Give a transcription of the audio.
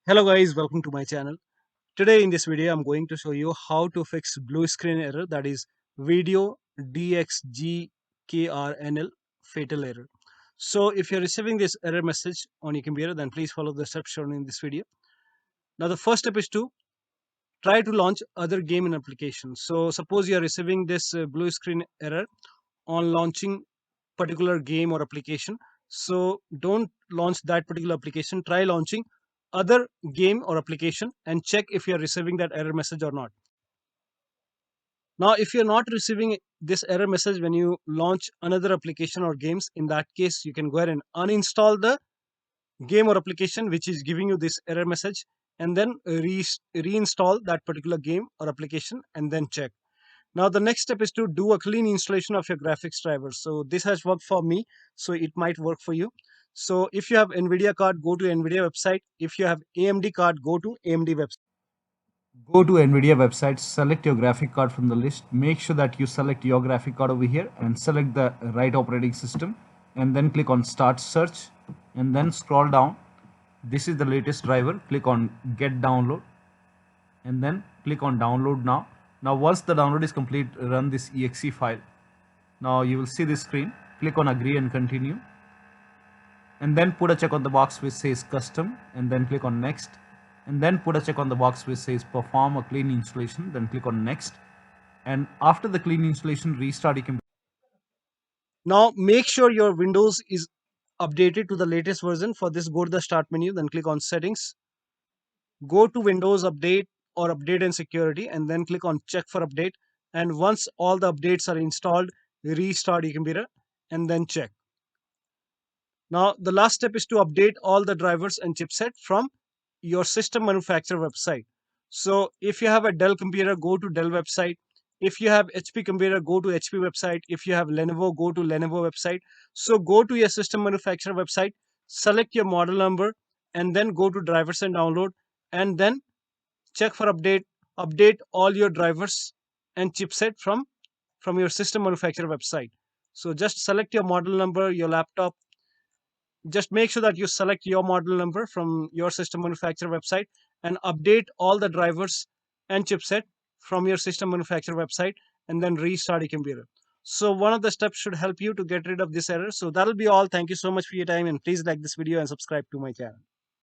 Hello guys, welcome to my channel. Today in this video I'm going to show you how to fix blue screen error, that is video DXGKRNL fatal error. So if you're receiving this error message on your computer, then please follow the steps shown in this video. Now the first step is to try to launch other game and application. So suppose you're receiving this blue screen error on launching particular game or application. So don't launch that particular application. Try launching other game or application and check if you're receiving that error message or not. Now, if you're not receiving this error message when you launch another application or games, in that case, you can go ahead and uninstall the game or application which is giving you this error message and then reinstall that particular game or application and then check. Now the next step is to do a clean installation of your graphics driver. So this has worked for me, so it might work for you. So if you have NVIDIA card, go to NVIDIA website. If you have AMD card, go to AMD website. Go to NVIDIA website, select your graphic card from the list. Make sure that you select your graphic card over here and select the right operating system and then click on Start Search and then scroll down. This is the latest driver. Click on Get Download and then click on Download Now. Now once the download is complete, run this exe file. Now you will see this screen. Click on Agree and Continue and then put a check on the box which says Custom and then click on Next. And then put a check on the box which says perform a clean installation, then click on next. And after the clean installation, restart your computer. Now make sure your Windows is updated to the latest version. For this, go to the Start menu, then click on Settings. Go to Windows Update or Update and Security and then click on Check for Update. And once all the updates are installed, restart your computer and then check. Now, the last step is to update all the drivers and chipset from your system manufacturer website. So if you have a Dell computer, go to Dell website. If you have HP computer, go to HP website. If you have Lenovo, go to Lenovo website. So go to your system manufacturer website, select your model number, and then go to drivers and download, and then check for update. Update all your drivers and chipset from your system manufacturer website. So just select your model number, your laptop, just make sure that you select your model number from your system manufacturer website and update all the drivers and chipset from your system manufacturer website and then restart your computer. So one of the steps should help you to get rid of this error. So that'll be all. Thank you so much for your time and please like this video and subscribe to my channel.